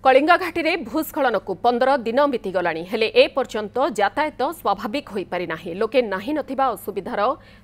कलिंगा घाटी में भूस्खलन को 15 दिन बीतीगला हेले ए पर्यंत यातायात स्वाभाविक हो पारि नाही। लोके नाही नथिबा असुविधार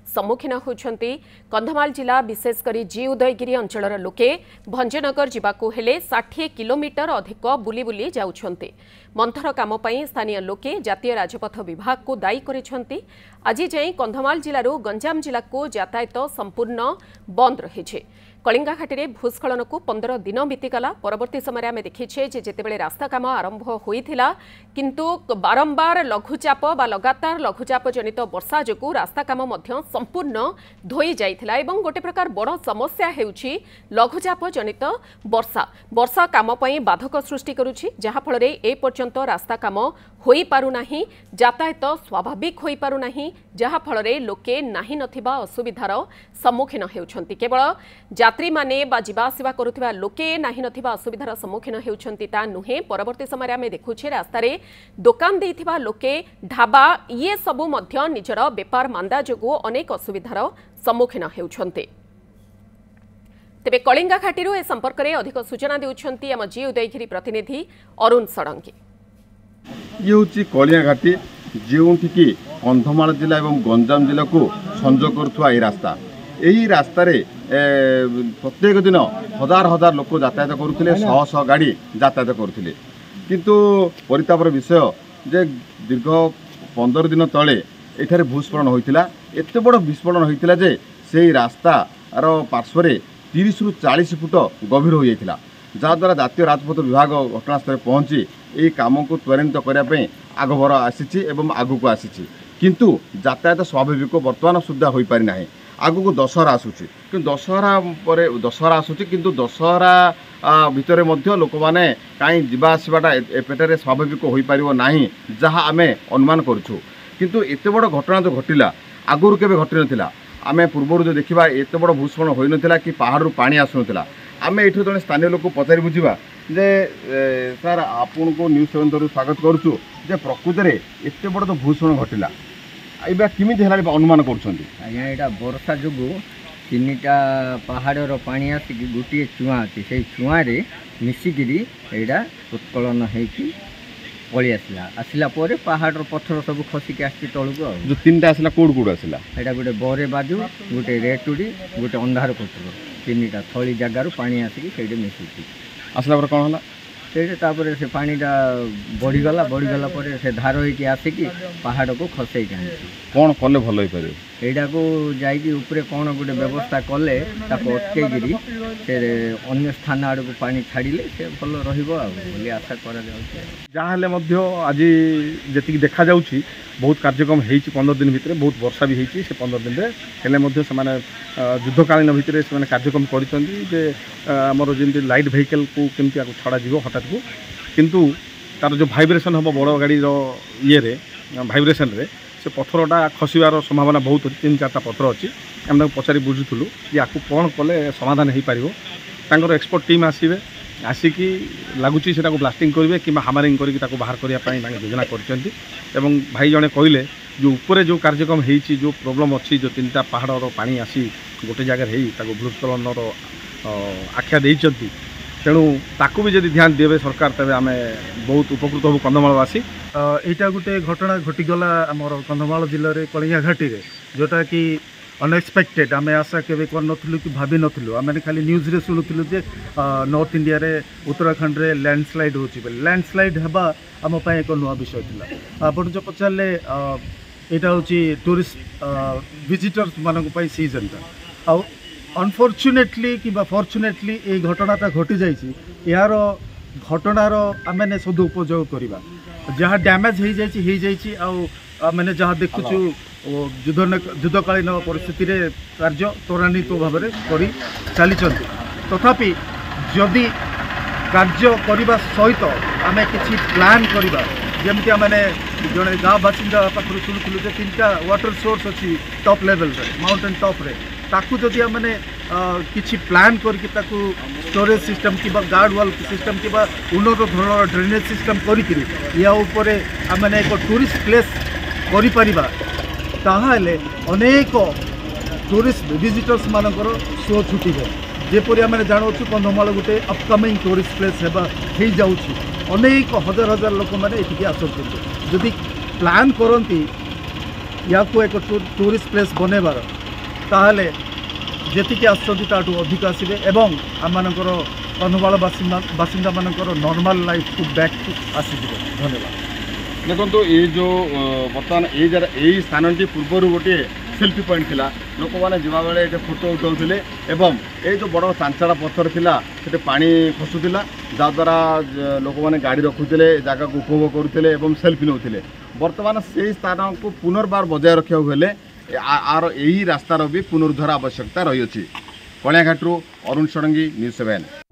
सम्मुखीन होउछंती। कंधमाल जिला विशेषकर जी उदयगिरी अंचलर लोके भंजनगर जिबाकू हेले 60 किलोमीटर अधिक बुली बुली जाउछंती। मंथर काम पई स्थानीय लोके जातीय राजपथ विभाग को दायी करिछंती। आज जाई कंधमाल जिलारू गंजाम जिला को यातायात संपूर्ण बंद रहिछे। कलिंगा घाटी में भूस्खलन को 15 दिन बीतीगला। परवर्ती समय आम देखीचे जेतेबेले रास्ता काम आरंभ होइथिला किंतु बारंबार लघुचाप बा लगातार लघुचाप जनित वर्षा जोगु रास्ता काम मध्य संपूर्ण धोई जाइथिला एवं गोटे प्रकार बड़ समस्या हेउछि लघुचाप जनित वर्षा काम पई बाधक सृष्टि करुछि, जहा फल रे ए पर्यंत रास्ता काम होई पारु नाही, यातायात स्वाभाविक होई पारु नाही, जहा फल रे लोके नाही नथिबा असुविधार सम्मुखीन हेउछंती। केवल यात्री माने बा जीवासीवा करुथिबा लोके नाही नथिबा असुविधार सम्मुखीन हेउछंती ता नुहे। परवर्ती समय आमे देखुछे रास्ता रे दुकान देइथिबा लोके ढाबा ये सबु मध्य निजर बेपार मांदा जोगु अनेक असुविधार सम्मुखीन हेउछंती। तेबे कलिंगा घाटी ए संपर्क में अधिक सूचना देउछंती आम जी उदयगिरी प्रतिनिधि अरुण षडंगी। ये हूँ कलिंगा घाटी जो कंधमाल जिला और गंजाम जिला को संजोग करुवा रास्ता। यही रास्ता प्रत्येक दिन हजार हजार लोक यातायात करुले, शह शह गाड़ी यातायात करुले। किंतु परितापर विषय जे दीर्घ 15 दिन तले एठारे भूस्खलन होता। एत बड़ विस्फोरण होता जे से रास्तार पार्श्व 30 ରୁ 40 फुट गभीर हो जाता, जहाद्वारा जातीय राजपथ विभाग घटनास्थल पहुंची यही कम को त्वरान्वित करने आगभर आसी आगू को आसी, किंतु यातायात स्वाभाविक बर्तमान सुधा हो पारि ना। आगू को दशहरा आसूची कि दशहरा आसूची किंतु दशहरा भितर लोक मैंने कहीं जावासवाटा एपेटे स्वाभाविक हो पार ना जहाँ आम अनुमान करूँ। किंतु एत बड़ घटना जो घटला आगुरी केवे घटी नाला। आम पूर्व जो देखा एत बड़ भूस्खलन हो नाला कि पहाड़ पानी आसुला। आम ये जड़े स्थानीय लोक पचारि बुझा जे सर आपन को न्यूज 7 तरह स्वागत करुचु जे प्रकृत में एत बड़ जो भूस्खलन घटला एबा किमिति हला अनुमान करुछंती। आज्ञा एटा वर्षा जोगु 3टा पहाड़र पानी आसिक गोटे चुआ अच्छी से चुआ मिसिकी एटा उत्कलन होगी पलि आसला पहाड़ पत्थर सब खसिक आसी तलू। जो 3टा आसला कोड आसला एटा गोटे बरे बाजू गोटे रेटुड़ी गोटे अंधार पत्थर 3टा थली जगार पानी आसिक से मिसिकी आसला पर कौन है से पानीटा बढ़ीगला पर से धार होगी आसिक पहाड़ को खसई कौन कले भल हो पारे एटा को जाइए ऊपर कौन गोटे व्यवस्था कले अटकईकरी से अन्य स्थान आड़ को पानी छाड़िले से भल रही आशा कर। आज जी देखा जाऊँगी बहुत कार्यक्रम हो 15 दिन भितर बहुत वर्षा भी होती से 15 दिन हेल्ले से युद्धकालीन भितर से कार्यक्रम करमर जमी लाइट वेहिकल को केमती छड़ा हठात को किंतु तार जो भाइब्रेशन हम बड़ गाड़ी ये भाइब्रेशन रे से पत्थरटा खसबार संभावना बहुत अच्छी। 3-4टा पत्थर अच्छी आम पचारि बुझुलु कि आपको कौन कले समाधान हो पार। एक्सपर्ट टीम आसवे आसिकी लगुच से ब्लास्टिंग करेंगे कि हामरिंग करके बाहर करने योजना कर भाई जड़े कहले जो ऊपर जो कार्यक्रम हो जो प्रोब्लेम अच्छी जो 3टा पहाड़ पानी आसी गोटे जगह भूस्खलन आख्या देती तेणु ताकू भी जब ध्यान देवे सरकार तेज आम बहुत उपकृत हूँ कंधमालवासी। यहाँ गोटे घटना घटीगला आमर कंधमाल जिले में कलिंगा घाटी में जोटा कि अनएक्सपेक्टेड आम आशा केवे कर कि भाभी नथिलु। आम खाली न्यूज रे शुणुलु जे नॉर्थ इंडिया रे उत्तराखंड रे लैंडस्लाइड होची बेले लैंडस्लाइड हेबा आम पई एक नुआ विषय थिला। आपण जो पचारले एटा होची टूरिस्ट विजिटर्स मानक पई सीजन आ अनफॉर्चुनेटली कि फॉर्चुनेटली ये घटनाटा घटी जाइए यार घटनार आम सदुपयोग करवा जहाँ डैमेज हो जाए मैंने जहाँ देखुचु युद्धकालीन परिस्थिति रे कार्य त्वरान्वित भाव में कर चली तथापि जदि कार्य करने सहित आम कि प्लान करवा जमी आम जड़े गाँव बासिंदा पाखर शुणुलु 3टा वाटर सोर्स अच्छी टॉप लेवल माउंटेन टॉप रे ताकू जदि मैंने किसी प्लान करके स्टोरेज सिस्टम कि गार्ड वाल सिस्टम कि उन्नत धरण ड्रेनेज सिस्टम करें मैंने एक टूरिस्ट प्लेस करें अनेक टूरिस्ट विजिटर्स मानकर शो छुटे जेपरी आम जानू कंधमाल गोटे अपकमिंग टूरिस्ट प्लेस हो जाऊँगी अनेक हजार हजार लोक मैंने ये आसुच्च जदि प्लान करती या एक टूरिस्ट प्लेस बनैबार ताहले जी आसू अधिक आसवे एवं आम कंधमाल बासिंदा मानकर नॉर्मल लाइफ को बैक आसीज। धन्यवाद। देखो ये जो बर्तमान यही स्थान पूर्वर गोटे सेल्फी पॉइंट थिला लोक मैंने जावा बेले फोटो उठाउथिले एवं ये जो बड़ चांचाड़ा पत्थर थिला सेटे पानी खसुला जद्वारा लोक मैंने गाड़ी रखुले जगह को उपभोग करुले एवं सेल्फी नौथिले। बर्तमान से स्थान को पुनर्बार बजाय रखा हेले आर यही रास्तार भी पुनरुद्धार आवश्यकता रही। कलियाघाटू अरुण षडंगी, न्यूज़ 7।